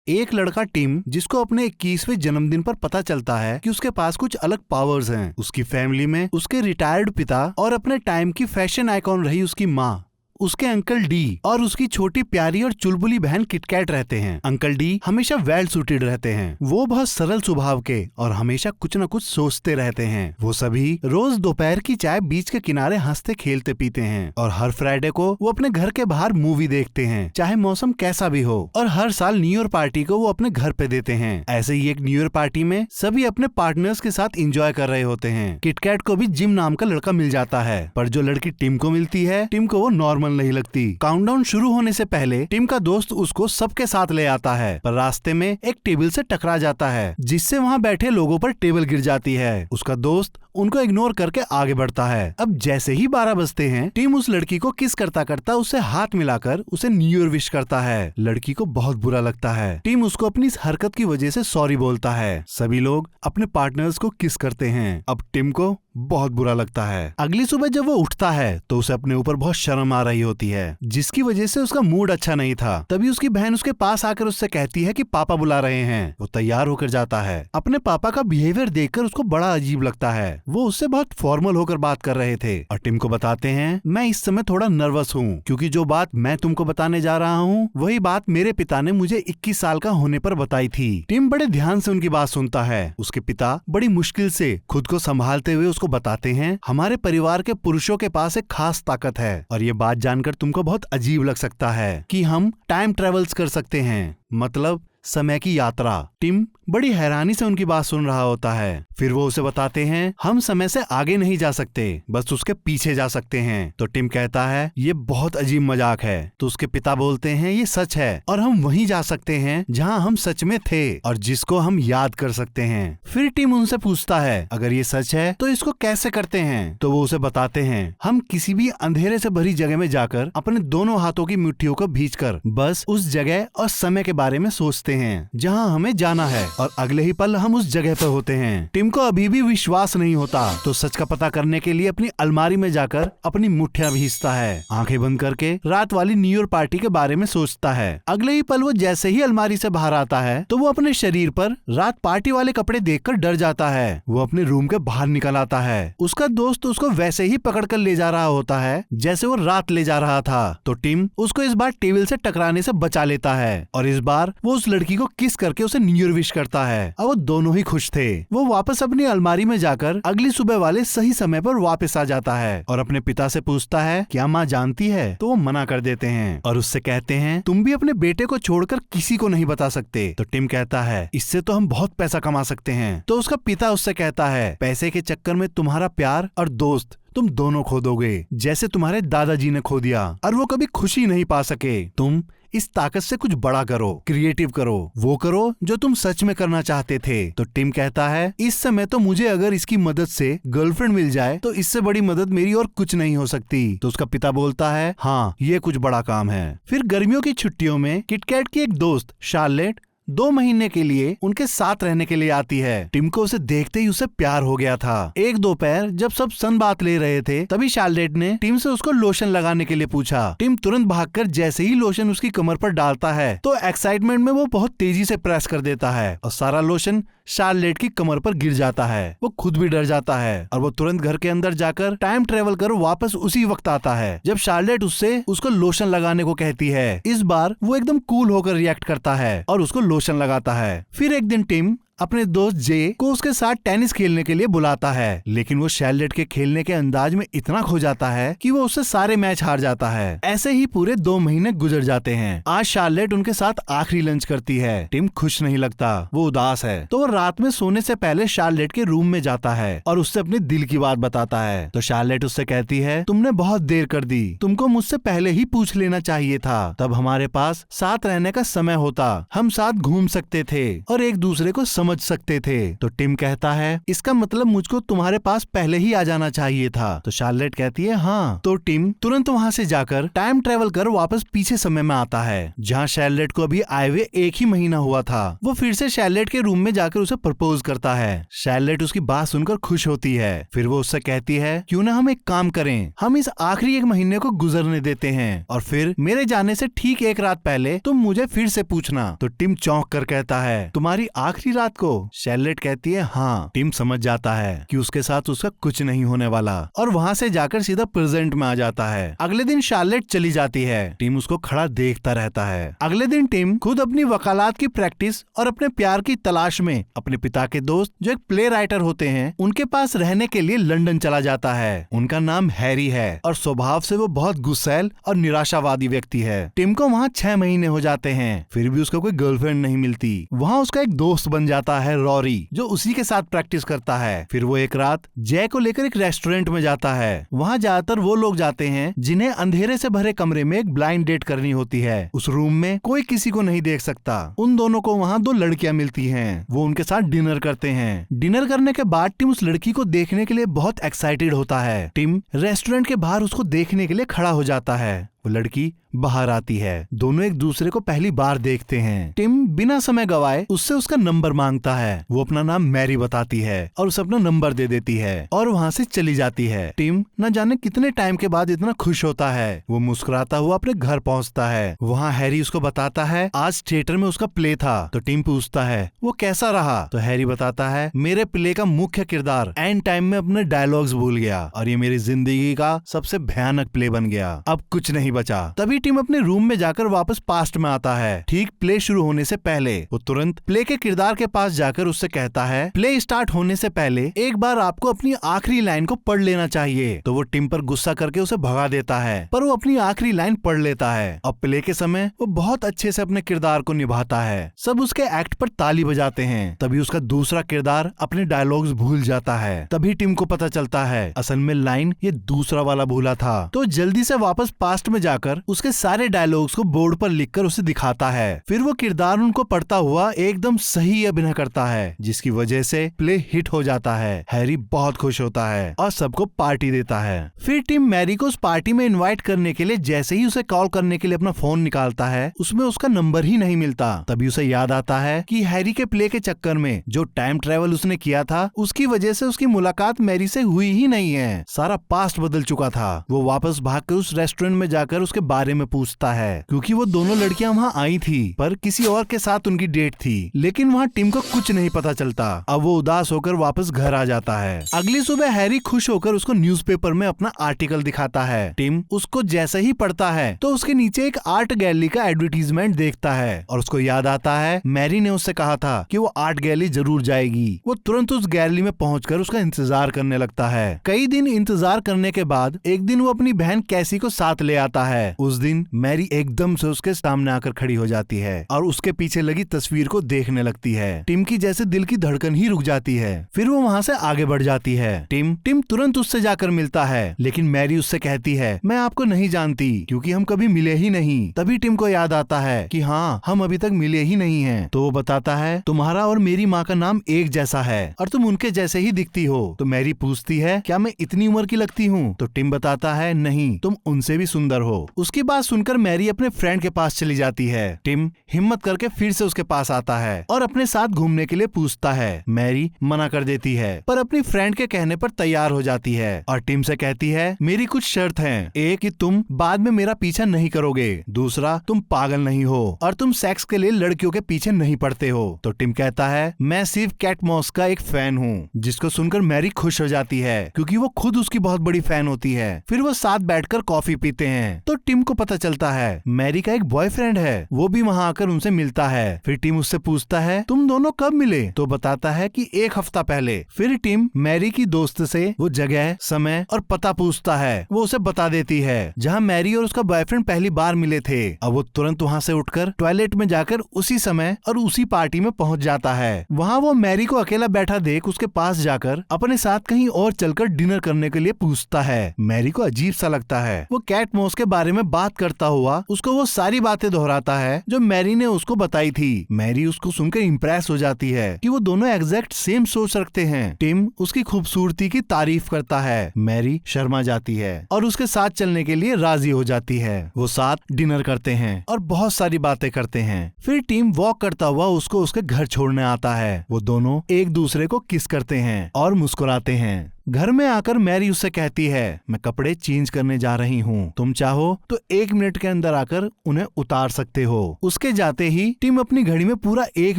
एक लड़का टिम, जिसको अपने 21वें जन्मदिन पर पता चलता है कि उसके पास कुछ अलग पावर्स हैं। उसकी फैमिली में उसके रिटायर्ड पिता और अपने टाइम की फैशन आइकॉन रही उसकी माँ, उसके अंकल डी और उसकी छोटी प्यारी और चुलबुली बहन किटकैट रहते हैं। अंकल डी हमेशा वेल सूटेड रहते हैं। वो बहुत सरल स्वभाव के और हमेशा कुछ न कुछ सोचते रहते हैं। वो सभी रोज दोपहर की चाय बीच के किनारे हंसते खेलते पीते हैं और हर फ्राइडे को वो अपने घर के बाहर मूवी देखते हैं, चाहे मौसम कैसा भी हो। और हर साल न्यू ईयर पार्टी को वो अपने घर पे देते हैं। ऐसे ही एक न्यू ईयर पार्टी में सभी अपने पार्टनर्स के साथ एंजॉय कर रहे होते हैं। किटकैट को भी जिम नाम का लड़का मिल जाता है, पर जो लड़की टिम को मिलती है, टिम को वो नॉर्मल नहीं लगती। काउंटडाउन शुरू होने से पहले टिम का दोस्त उसको सबके साथ ले आता है, पर रास्ते में एक टेबल से टकरा जाता है, जिससे वहाँ बैठे लोगों पर टेबल गिर जाती है। उसका दोस्त उनको इग्नोर करके आगे बढ़ता है। अब जैसे ही 12 बजते हैं, टिम उस लड़की को किस करता करता उससे हाथ मिलाकर उसे न्यू ईयर विश करता है। लड़की को बहुत बुरा लगता है। टिम उसको अपनी इस हरकत की वजह से सॉरी बोलता है। सभी लोग अपने पार्टनर्स को किस करते हैं। अब टिम को बहुत बुरा लगता है। अगली सुबह जब वो उठता है तो उसे अपने ऊपर बहुत शर्म आ रही होती है, जिसकी वजह से उसका मूड अच्छा नहीं था। तभी उसकी बहन उसके पास आकर उससे कहती है कि पापा बुला रहे हैं। वो तैयार होकर जाता है। अपने पापा का बिहेवियर देखकर उसको बड़ा अजीब लगता है। वो उससे बहुत फॉर्मल होकर बात कर रहे थे और टिम को बताते हैं, मैं इस समय थोड़ा नर्वस हूँ, क्योंकि जो बात मैं तुमको बताने जा रहा हूँ वही बात मेरे पिता ने मुझे 21 साल का होने पर बताई थी। टिम बड़े ध्यान से उनकी बात सुनता है। उसके पिता बड़ी मुश्किल से खुद को संभालते हुए उसको बताते हैं, हमारे परिवार के पुरुषों के पास एक खास ताकत है और ये बात जानकर तुमको बहुत अजीब लग सकता है कि हम टाइम ट्रेवल्स कर सकते हैं, मतलब समय की यात्रा। टिम बड़ी हैरानी से उनकी बात सुन रहा होता है। फिर वो उसे बताते हैं, हम समय से आगे नहीं जा सकते, बस उसके पीछे जा सकते हैं। तो टिम कहता है, ये बहुत अजीब मजाक है। तो उसके पिता बोलते हैं, ये सच है और हम वहीं जा सकते हैं जहां हम सच में थे और जिसको हम याद कर सकते हैं। फिर टिम उनसे पूछता है, अगर ये सच है तो इसको कैसे करते हैं? तो वो उसे बताते हैं, हम किसी भी अंधेरे से भरी जगह में जाकर अपने दोनों हाथों की मुट्ठियों को भींचकर बस उस जगह और समय के बारे में सोचते हैं जहां हमें जाना है और अगले ही पल हम उस जगह पर होते हैं। टिम को अभी भी विश्वास नहीं होता, तो सच का पता करने के लिए अपनी अलमारी में जाकर अपनी मुट्ठियां भींचता है। आंखें बंद करके रात वाली न्यू ईयर पार्टी के बारे में सोचता है। अगले ही पल वो जैसे ही अलमारी से बाहर आता है तो वो अपने शरीर पर रात पार्टी वाले कपड़े देखकर डर जाता है। वो अपने रूम के बाहर निकल आता है। उसका दोस्त उसको वैसे ही पकड़कर ले जा रहा होता है जैसे वो रात ले जा रहा था। तो टिम उसको इस बार टेबल से टकराने से बचा लेता है और इस बार वो उस लड़की को किस करके उसे न्यू ईयर विश करता है। अब वो दोनों ही खुश थे। वो वापस अपनी अलमारी में जाकर अगली सुबह वाले सही समय पर वापस आ जाता है और अपने पिता से पूछता है, क्या माँ जानती है? तो वो मना कर देते हैं और उससे कहते हैं, तुम भी अपने बेटे को छोड़कर किसी को नहीं बता सकते। तो टिम कहता है, इससे तो हम बहुत पैसा कमा सकते हैं। तो उसका पिता उससे कहता है, पैसे के चक्कर में तुम्हारा प्यार और दोस्त तुम दोनों खो दोगे, जैसे तुम्हारे दादाजी ने खो दिया और वो कभी खुशी नहीं पा सके। तुम इस ताकत से कुछ बड़ा करो, क्रिएटिव करो, वो करो जो तुम सच में करना चाहते थे। तो टिम कहता है, इस समय तो मुझे अगर इसकी मदद से गर्लफ्रेंड मिल जाए तो इससे बड़ी मदद मेरी और कुछ नहीं हो सकती। तो उसका पिता बोलता है, हाँ ये कुछ बड़ा काम है। फिर गर्मियों की छुट्टियों में किटकैट की एक दोस्त शार्लेट 2 महीने के लिए उनके साथ रहने के लिए आती है। टिम को उसे देखते ही उसे प्यार हो गया था। एक दोपहर जब सब सन बात ले रहे थे तभी शार्लेट ने टिम से उसको लोशन लगाने के लिए पूछा। टिम तुरंत भागकर जैसे ही लोशन उसकी कमर पर डालता है तो एक्साइटमेंट में वो बहुत तेजी से प्रेस कर देता है और सारा लोशन शार्लेट की कमर पर गिर जाता है। वो खुद भी डर जाता है और वो तुरंत घर के अंदर जाकर टाइम ट्रेवल कर वापस उसी वक्त आता है जब शार्लेट उससे उसको लोशन लगाने को कहती है। इस बार वो एकदम कूल होकर रिएक्ट करता है और उसको लोशन लगाता है। फिर एक दिन टिम अपने दोस्त जे को उसके साथ टेनिस खेलने के लिए बुलाता है, लेकिन वो शार्लेट के खेलने के अंदाज में इतना खो जाता है कि वो उससे सारे मैच हार जाता है। ऐसे ही पूरे 2 महीने गुजर जाते हैं। आज शार्लेट उनके साथ आखिरी लंच करती है। टिम खुश नहीं लगता, वो उदास है। तो वो रात में सोने से पहले शार्लेट के रूम में जाता है और उससे अपने दिल की बात बताता है। तो शार्लेट उससे कहती है, तुमने बहुत देर कर दी, तुमको मुझसे पहले ही पूछ लेना चाहिए था, तब हमारे पास साथ रहने का समय होता, हम साथ घूम सकते थे और एक दूसरे को समझ सकते थे। तो टिम कहता है इसका मतलब मुझको तुम्हारे पास पहले ही आ जाना चाहिए था। तो शार्लेट कहती है हाँ। तो टिम तुरंत वहाँ से जाकर टाइम ट्रेवल कर वापस पीछे समय में आता है, जहाँ शार्लेट को अभी आए हुए 1 ही महीना हुआ था। वो फिर से शार्लेट के रूम में जाकर उसे प्रपोज करता है। शार्लेट उसकी बात सुनकर खुश होती है। फिर वो उससे कहती है क्यों ना हम एक काम करें, हम इस आखिरी 1 महीने को गुजरने देते हैं और फिर मेरे जाने से ठीक 1 रात पहले तुम मुझे फिर से पूछना। तो टिम चौंक कर कहता है तुम्हारी आखिरी रात को? शार्लेट कहती है हाँ। टिम समझ जाता है कि उसके साथ उसका कुछ नहीं होने वाला और वहाँ से जाकर सीधा प्रेजेंट में आ जाता है। अगले दिन शार्लेट चली जाती है। टिम उसको खड़ा देखता रहता है। अगले दिन टिम खुद अपनी वकालत की प्रैक्टिस और अपने प्यार की तलाश में अपने पिता के दोस्त जो एक प्ले राइटर होते हैं उनके पास रहने के लिए लंदन चला जाता है। उनका नाम हैरी है और स्वभाव से वो बहुत गुस्सैल और निराशावादी व्यक्ति है। टिम को वहाँ 6 महीने हो जाते हैं, फिर भी उसको कोई गर्लफ्रेंड नहीं मिलती। वहाँ उसका एक दोस्त बन जाता है रॉरी, जो उसी के साथ प्रैक्टिस करता है। फिर वो एक रात जय को लेकर एक रेस्टोरेंट में जाता है। वहाँ ज्यादातर वो लोग जाते हैं जिन्हें अंधेरे से भरे कमरे में एक ब्लाइंड डेट करनी होती है। उस रूम में कोई किसी को नहीं देख सकता। उन दोनों को वहाँ 2 लड़कियां मिलती हैं। वो उनके साथ डिनर करते हैं। डिनर करने के बाद टिम उस लड़की को देखने के लिए बहुत एक्साइटेड होता है। टिम रेस्टोरेंट के बाहर उसको देखने के लिए खड़ा हो जाता है। वो लड़की बाहर आती है। दोनों एक दूसरे को पहली बार देखते हैं। टिम बिना समय गवाए उससे उसका नंबर मांगता है। वो अपना नाम मैरी बताती है और उसे अपना नंबर दे देती है और वहाँ से चली जाती है। टिम न जाने कितने टाइम के बाद इतना खुश होता है। वो मुस्कुराता हुआ अपने घर पहुँचता है। वहाँ हैरी उसको बताता है आज थिएटर में उसका प्ले था। तो टिम पूछता है वो कैसा रहा? तो हैरी बताता है मेरे प्ले का मुख्य किरदार एंड टाइम में अपने डायलॉग्स भूल गया और ये मेरी जिंदगी का सबसे भयानक प्ले बन गया। अब कुछ नहीं बचा। तभी टिम अपने रूम में जाकर वापस पास्ट में आता है। ठीक प्ले शुरू होने से पहले वो तुरंत प्ले के किरदार के पास जाकर उससे कहता है प्ले स्टार्ट होने से पहले एक बार आपको अपनी आखिरी लाइन को पढ़ लेना चाहिए। तो वो टिम पर गुस्सा करके उसे भगा देता है, पर वो अपनी आखिरी लाइन पढ़ लेता है। अब प्ले के समय वो बहुत अच्छे से अपने किरदार को निभाता है। सब उसके एक्ट पर ताली बजाते हैं। तभी उसका दूसरा किरदार अपने डायलॉग्स भूल जाता है। तभी टिम को पता चलता है असल में लाइन ये दूसरा वाला भूला था। तो जल्दी से वापस पास्ट में जाकर उसके सारे डायलॉग्स को बोर्ड पर लिखकर उसे दिखाता है। फिर वो किरदार उनको पढ़ता हुआ एकदम सही अभिनय करता है, जिसकी वजह से प्ले हिट हो जाता है। हैरी बहुत खुश होता है और सबको पार्टी देता है। फिर टिम मैरी को उस पार्टी में इनवाइट करने के लिए जैसे ही उसे कॉल करने के लिए अपना फोन निकालता है, उसमें उसका नंबर ही नहीं मिलता। तभी उसे याद आता है कि हैरी के प्ले के चक्कर में जो टाइम ट्रेवल उसने किया था उसकी वजह से उसकी मुलाकात मैरी से हुई ही नहीं है। सारा पास्ट बदल चुका था। वो वापस भागकर उस रेस्टोरेंट में जाकर उसके बारे में पूछता है, क्योंकि वो दोनों लड़कियां वहाँ आई थी पर किसी और के साथ उनकी डेट थी। लेकिन वहाँ टिम को कुछ नहीं पता चलता। अब वो उदास होकर वापस घर आ जाता है। अगली सुबह हैरी खुश होकर उसको न्यूज़पेपर में अपना आर्टिकल दिखाता है। टिम उसको जैसे ही पढ़ता है तो उसके नीचे एक आर्ट गैलरी का एडवर्टीजमेंट देखता है और उसको याद आता है मैरी ने उससे कहा था कि वो आर्ट गैलरी जरूर जाएगी। वो तुरंत उस गैलरी में पहुंचकर उसका इंतजार करने लगता है। कई दिन इंतजार करने के बाद एक दिन वो अपनी बहन कैसी को साथ ले आता है। उस दिन मैरी एकदम से उसके सामने आकर खड़ी हो जाती है और उसके पीछे लगी तस्वीर को देखने लगती है। टिम की जैसे दिल की धड़कन ही रुक जाती है। फिर वो वहाँ से आगे बढ़ जाती है। टिम तुरंत उससे जाकर मिलता है, लेकिन मैरी उससे कहती है मैं आपको नहीं जानती क्योंकि हम कभी मिले ही नहीं। तभी टिम को याद आता है कि हाँ हम अभी तक मिले ही नहीं हैं। तो वो बताता है तुम्हारा और मेरी माँ का नाम एक जैसा है और तुम उनके जैसे ही दिखती हो। तो मैरी पूछती है क्या मैं इतनी उम्र की लगती हूँ? तो टिम बताता है नहीं, तुम उनसे भी सुंदर हो। उसकी बात सुनकर मैरी अपने फ्रेंड के पास चली जाती है। टिम हिम्मत करके फिर से उसके पास आता है और अपने साथ घूमने के लिए पूछता है। मैरी मना कर देती है पर अपनी फ्रेंड के कहने पर तैयार हो जाती है और टिम से कहती है मेरी कुछ शर्त हैं। एक कि तुम बाद में मेरा पीछा नहीं करोगे, दूसरा तुम पागल नहीं हो और तुम सेक्स के लिए लड़कियों के पीछे नहीं पड़ते हो। तो टिम कहता है मैं सिर्फ कैट मॉस का एक फैन हूँ, जिसको सुनकर मैरी खुश हो जाती है क्योंकि वो खुद उसकी बहुत बड़ी फैन होती है। फिर वो साथ बैठकर कॉफी पीते हैं। तो टिम को पता चलता है मैरी का एक बॉयफ्रेंड है, वो भी वहाँ आकर उनसे मिलता है। फिर टिम उससे पूछता है तुम दोनों कब मिले? तो बताता है कि 1 हफ्ता पहले। फिर टिम मैरी की दोस्त से वो जगह, समय और पता पूछता है। वो उसे बता देती है जहाँ मैरी और उसका बॉयफ्रेंड पहली बार मिले थे। अब वो तुरंत वहाँ से उठकर टॉयलेट में जाकर उसी समय और उसी पार्टी में पहुँच जाता है। वहाँ वो मैरी को अकेला बैठा देख उसके पास जाकर अपने साथ कहीं और चलकर डिनर करने के लिए पूछता है। मैरी को अजीब सा लगता है। वो कैट मॉस के बारे में बात करता हुआ उसको वो सारी बातें दोहराता है जो मैरी ने उसको बताई थी। मैरी उसको सुनकर इम्प्रेस हो जाती है कि वो दोनों एग्जैक्ट सेम सोच रखते हैं। टिम उसकी खूबसूरती की तारीफ करता है। मैरी शर्मा जाती है और उसके साथ चलने के लिए राजी हो जाती है। वो साथ डिनर करते हैं और बहुत सारी बातें करते हैं। फिर टिम वॉक करता हुआ उसको उसके घर छोड़ने आता है। वो दोनों एक दूसरे को किस करते हैं और मुस्कुराते हैं। घर में आकर मैरी उससे कहती है, मैं कपड़े चेंज करने जा रही हूँ, तुम चाहो तो 1 मिनट के अंदर आकर उन्हें उतार सकते हो। उसके जाते ही टिम अपनी घड़ी में पूरा 1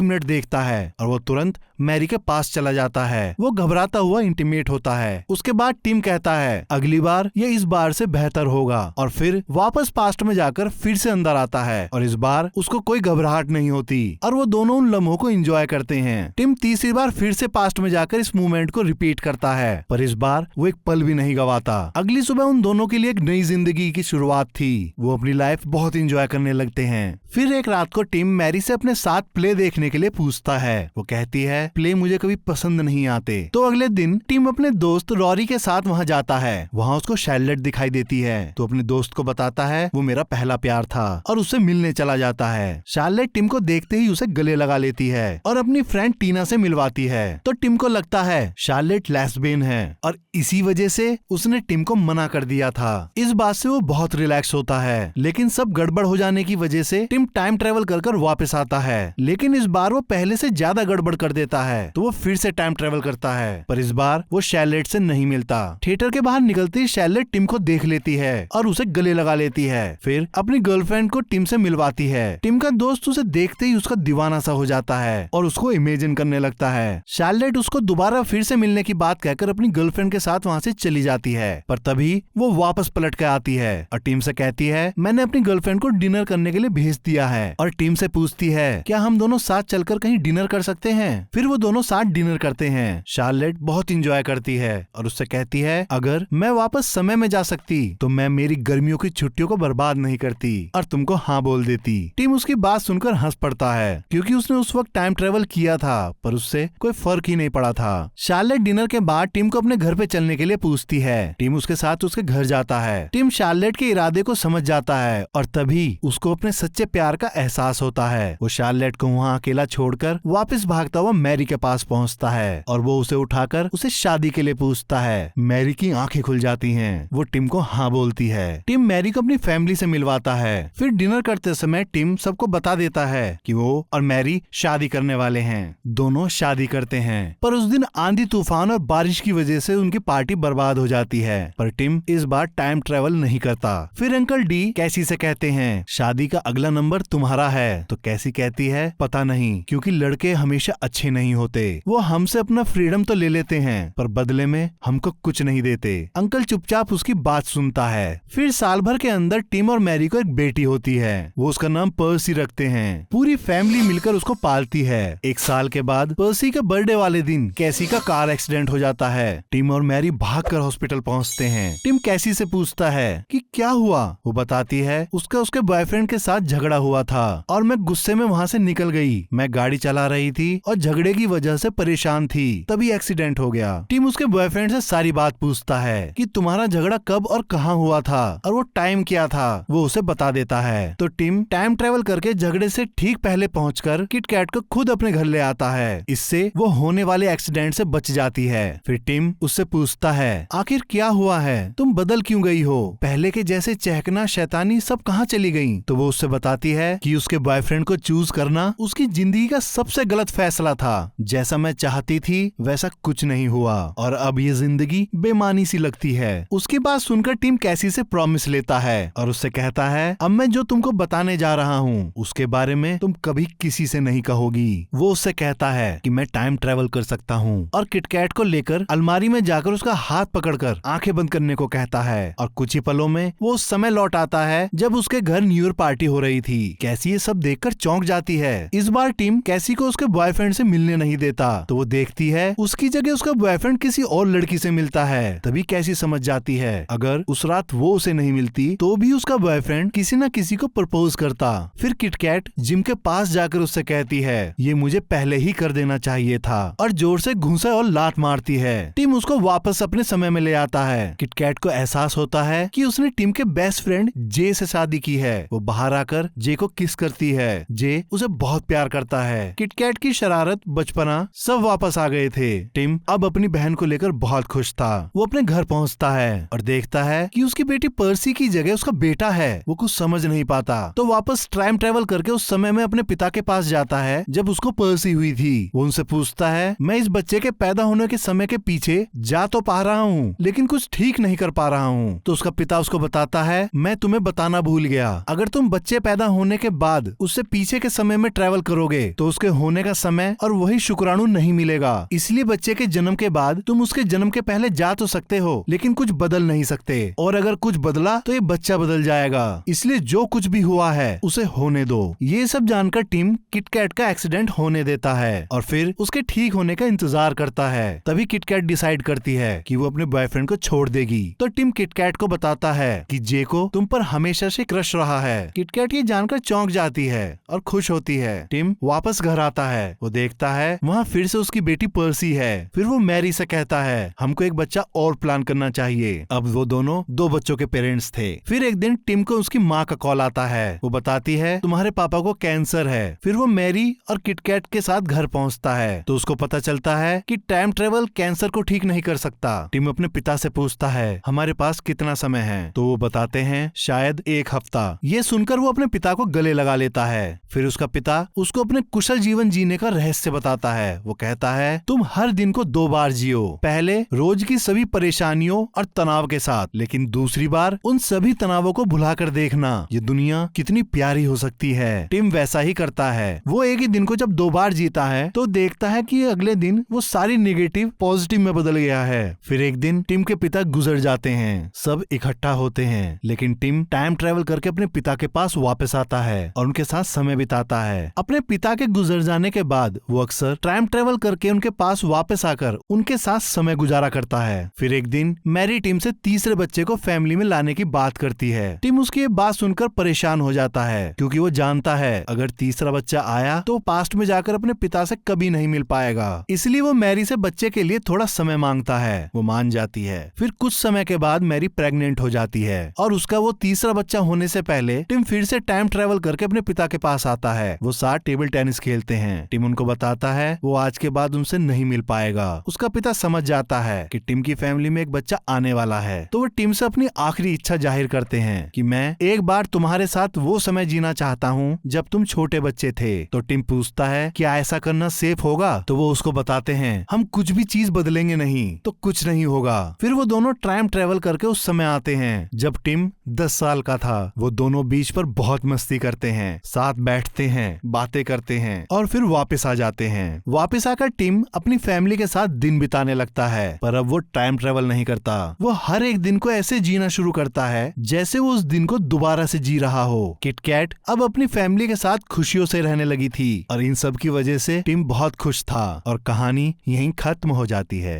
मिनट देखता है और वो तुरंत मैरी के पास चला जाता है। वो घबराता हुआ इंटीमेट होता है। उसके बाद टिम कहता है, अगली बार ये इस बार से बेहतर होगा, और फिर वापस पास्ट में जाकर फिर से अंदर आता है और इस बार उसको कोई घबराहट नहीं होती और वो दोनों उन लम्हों को एंजॉय करते हैं। टिम तीसरी बार फिर से पास्ट में जाकर इस मूवमेंट को रिपीट करता है, पर इस बार वो एक पल भी नहीं गवाता। अगली सुबह उन दोनों के लिए एक नई जिंदगी की शुरुआत थी। वो अपनी लाइफ बहुत एंजॉय करने लगते हैं। फिर एक रात को टिम मैरी से अपने साथ प्ले देखने के लिए पूछता है। वो कहती है, प्ले मुझे कभी पसंद नहीं आते। तो अगले दिन टिम अपने दोस्त रॉरी के साथ वहाँ जाता है। वहाँ उसको शार्लेट दिखाई देती है तो अपने दोस्त को बताता है वो मेरा पहला प्यार था और उससे मिलने चला जाता है। शार्लेट टिम को देखते ही उसे गले लगा लेती है और अपनी फ्रेंड टीना से मिलवाती है। तो टिम को लगता है शार्लेट लेस्बियन है और इसी वजह से उसने टिम को मना कर दिया था। इस बात से वो बहुत रिलैक्स होता है, लेकिन सब गड़बड़ हो जाने की वजह से टिम टाइम ट्रेवल कर वापस आता है। लेकिन इस बार वो पहले से ज्यादा गड़बड़ कर देता है तो वो फिर से टाइम ट्रेवल करता है, पर इस बार वो शार्लेट से नहीं मिलता। थिएटर के बाहर निकलते ही शार्लेट टिम को देख लेती है और उसे गले लगा लेती है। फिर अपनी गर्लफ्रेंड को टिम से मिलवाती है। टिम का दोस्त उसे देखते ही उसका दीवाना सा हो जाता है और उसको इमेजिन करने लगता है। शार्लेट उसको दोबारा फिर से मिलने की बात कहकर अपनी गर्लफ्रेंड के साथ वहाँ से चली जाती है, पर तभी वो वापस पलट कर आती है और टिम से कहती है, मैंने अपनी गर्लफ्रेंड को डिनर करने के लिए भेज दिया है। और टिम से पूछती है, क्या हम दोनों साथ चलकर कहीं डिनर कर सकते हैं? फिर वो दोनों साथ डिनर करते हैं। शार्लेट बहुत इंजॉय करती है और उससे कहती है, अगर मैं वापस समय में जा सकती तो मैं मेरी गर्मियों की छुट्टियों को बर्बाद नहीं करती और तुमको हाँ बोल देती। टिम उसकी बात सुनकर हंस पड़ता है क्योंकि उसने उस वक्त टाइम ट्रेवल किया था पर उससे कोई फर्क ही नहीं पड़ा था। शार्लेट डिनर के बाद टिम को अपने घर पे चलने के लिए पूछती है। टिम उसके साथ उसके घर जाता है। टिम शार्लेट के इरादे को समझ जाता है और तभी उसको अपने सच्चे प्यार का एहसास होता है। वो शार्लेट को वहाँ अकेला छोड़कर वापस भागता हुआ मैरी के पास पहुँचता है और वो उसे उठाकर उसे शादी के लिए पूछता है। मैरी की आंखें खुल जाती हैं। वो टिम को हाँ बोलती है। टिम मैरी को अपनी फैमिली से मिलवाता है। फिर डिनर करते समय टिम सबको बता देता है कि वो और मैरी शादी करने वाले हैं। दोनों शादी करते हैं, पर उस दिन आंधी तूफान और बारिश की वजह से उनकी पार्टी बर्बाद हो जाती है। पर टिम इस बार टाइम ट्रेवल नहीं करता। फिर अंकल डी कैसी से कहते हैं, शादी का अगला नंबर तुम्हारा है। तो कैसी कहती है, पता नहीं, क्योंकि लड़के हमेशा अच्छे नहीं होते। वो हमसे अपना फ्रीडम तो ले लेते हैं पर बदले में हमको कुछ नहीं देते। अंकल चुपचाप उसकी बात सुनता है। फिर साल भर के अंदर टिम और मैरी को एक बेटी होती है। वो उसका नाम पर्सी रखते हैं। पूरी फैमिली मिलकर उसको पालती है। 1 साल के बाद पर्सी के बर्थडे वाले दिन कैसी का कार एक्सीडेंट हो जाता है। टिम और मैरी भागकर हॉस्पिटल पहुंचते हैं। टिम कैसी से पूछता है कि क्या हुआ। वो बताती है उसका उसके बॉयफ्रेंड के साथ झगड़ा हुआ था और मैं गुस्से में वहाँ से निकल गई। मैं गाड़ी चला रही थी और झगड़े की वजह से परेशान थी, तभी एक्सीडेंट हो गया। टिम उसके बॉयफ्रेंड से सारी बात पूछता है कि तुम्हारा झगड़ा कब और कहाँ हुआ था और वो टाइम क्या था। वो उसे बता देता है। तो टिम टाइम ट्रेवल करके झगड़े से ठीक पहले पहुंचकर किट कैट को खुद अपने घर ले आता है। इससे वो होने वाले एक्सीडेंट से बच जाती है। फिर टिम उससे पूछता है, आखिर क्या हुआ है, तुम बदल क्यों गई हो, पहले के जैसे चहकना शैतानी सब कहाँ चली गई। तो वो उससे बताती है कि उसके बॉयफ्रेंड को चूज करना उसकी जिंदगी का सबसे गलत फैसला था। जैसा मैं चाहती थी वैसा कुछ नहीं हुआ और अब ये जिंदगी बेमानी सी लगती है। उसकी बात सुनकर टिम कैसी से प्रॉमिस लेता है और उससे कहता है, अब मैं जो तुमको बताने जा रहा हूँ उसके बारे में तुम कभी किसी से नहीं कहोगी। वो उससे कहता है कि मैं टाइम ट्रेवल कर सकता हूँ और किटकैट को लेकर अलमारी में जाकर उसका हाथ पकड़कर आंखें बंद करने को कहता है और कुछ ही पलों में वो उस समय लौट आता है जब उसके घर न्यू ईयर पार्टी हो रही थी। कैसी ये सब देखकर चौंक जाती है। इस बार टिम कैसी को उसके बॉयफ्रेंड से मिलने मिलने नहीं देता। तो वो देखती है उसकी जगह उसका बॉयफ्रेंड किसी और लड़की से मिलता है। तभी कैसी समझ जाती है अगर उस रात वो उसे नहीं मिलती तो भी उसका बॉयफ्रेंड किसी न किसी को प्रपोज करता। फिर किटकैट जिम के पास जाकर उससे कहती है ये मुझे पहले ही कर देना चाहिए था, और जोर से घूंसे और लात मारती है। टिम उसको वापस अपने समय में ले आता है। किटकैट को एहसास होता है कि उसने टिम के बेस्ट फ्रेंड जे से शादी की है। वो बाहर आकर जे को किस करती है। जे उसे बहुत प्यार करता है। किटकैट की शरारत, बचपना सब वापस आ गए थे। टिम अब अपनी बहन को लेकर बहुत खुश था। वो अपने घर पहुंचता है और देखता है कि उसकी बेटी पर्सी की जगह उसका बेटा है। वो कुछ समझ नहीं पाता तो वापस टाइम ट्रेवल करके उस समय में अपने पिता के पास जाता है जब उसको पर्सी हुई थी। वो उनसे पूछता है मैं इस बच्चे के पैदा होने के समय के पीछे जा तो पा रहा हूँ लेकिन कुछ ठीक नहीं कर पा रहा हूँ। तो उसका पिता उसको बताता है मैं तुम्हें बताना भूल गया, अगर तुम बच्चे पैदा होने के बाद उससे पीछे के समय में ट्रेवल करोगे तो उसके होने का समय और वही शुक्राणु नहीं मिलेगा। इसलिए बच्चे के जन्म के बाद तुम उसके जन्म के पहले जा तो सकते हो लेकिन कुछ बदल नहीं सकते, और अगर कुछ बदला तो ये बच्चा बदल जाएगा। इसलिए जो कुछ भी हुआ है उसे होने दो। ये सब जानकर टिम किटकैट का एक्सीडेंट होने देता है और फिर उसके ठीक होने का इंतजार करता है। तभी किटकैट डिसाइड करती है कि वो अपने बॉयफ्रेंड को छोड़ देगी। तो टिम किटकैट को बताता है कि जे को तुम पर हमेशा से क्रश रहा है। किटकैट ये जानकर चौंक जाती है और खुश होती है। टिम वापस घर आता है। वो देखता है वहाँ फिर से उसकी बेटी पर्सी है। फिर वो मैरी से कहता है हमको एक बच्चा और प्लान करना चाहिए। अब वो दोनों 2 बच्चों के पेरेंट्स थे। फिर एक दिन टिम को उसकी माँ का कॉल आता है। वो बताती है तुम्हारे पापा को कैंसर है। फिर वो मैरी और किटकैट के साथ घर पहुँचता है तो उसको पता चलता है कि टाइम ट्रेवल कैंसर को ठीक नहीं कर सकता। टिम अपने पिता से पूछता है हमारे पास कितना समय है, तो वो बताते हैं शायद 1 हफ्ता। ये सुनकर वो अपने पिता को गले लगा लेता है। फिर उसका पिता उसको अपने कुशल जीवन जीने का रहस्य बताता है। वो कहता है तुम हर दिन को 2 बार जियो, पहले रोज की सभी परेशानियों और तनाव के साथ, लेकिन दूसरी बार उन सभी तनावों को भुलाकर देखना ये दुनिया कितनी प्यारी हो सकती है। टिम वैसा ही करता है। वो एक ही दिन को जब 2 बार जीता है तो देखता है कि अगले दिन वो सारी नेगेटिव पॉजिटिव में बदल गया है। फिर एक दिन टिम के पिता गुजर जाते हैं। सब इकट्ठा होते हैं लेकिन टिम टाइम ट्रेवल करके अपने पिता के पास वापस आता है और उनके साथ समय बिताता है। अपने पिता के गुजर जाने के बाद वो अक्सर टाइम ट्रेवल करके उनके पास वापस आकर उनके साथ समय गुजारा करता है। फिर एक दिन मैरी टिम से तीसरे बच्चे को फैमिली में लाने की बात करती है। टिम उसकी ये बात सुनकर परेशान हो जाता है क्योंकि वो जानता है अगर तीसरा बच्चा आया तो पास्ट में जाकर अपने पिता से कभी नहीं मिल पाएगा। इसलिए वो मैरी से बच्चे के लिए थोड़ा समय मांगता है। वो मान जाती है। फिर कुछ समय के बाद मैरी प्रेग्नेंट हो जाती है और उसका वो तीसरा बच्चा होने से पहले टिम फिर से टाइम ट्रेवल करके अपने पिता के पास आता है। वो साथ टेबल टेनिस खेलते हैं। टिम उनको बताता है वो आज के बाद उनसे नहीं मिल पाएगा। उसका पिता समझ जाता है कि टिम की फैमिली में एक बच्चा आने वाला है तो वो टिम से अपनी आखिरी इच्छा जाहिर करते हैं कि मैं एक बार तुम्हारे साथ वो समय जीना चाहता हूँ जब तुम छोटे बच्चे थे। तो टिम पूछता है क्या ऐसा करना सेफ होगा, तो वो उसको बताते हैं हम कुछ भी चीज बदलेंगे नहीं तो कुछ नहीं होगा। फिर वो दोनों टाइम ट्रेवल करके उस समय आते हैं जब टिम 10 साल का था। वो दोनों बीच पर बहुत मस्ती करते हैं, साथ बैठते हैं, बातें करते हैं और फिर वापस आ जाते हैं। वापस आकर टिम अपनी फैमिली के साथ दिन बिताने लगता है, पर अब वो टाइम ट्रेवल नहीं करता। वो हर एक दिन को ऐसे जीना शुरू करता है जैसे वो उस दिन को दोबारा से जी रहा हो। किटकैट अब अपनी फैमिली के साथ खुशियों से रहने लगी थी और इन सब की वजह से टिम बहुत खुश था और कहानी यहीं खत्म हो जाती है।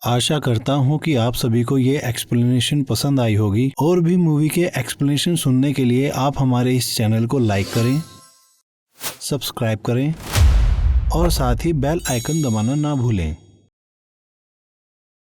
आशा करता हूँ कि आप सभी को ये एक्सप्लेनेशन पसंद आई होगी। और भी मूवी के एक्सप्लेनेशन सुनने के लिए आप हमारे इस चैनल को लाइक करें, सब्सक्राइब करें और साथ ही बेल आइकन दबाना ना भूलें।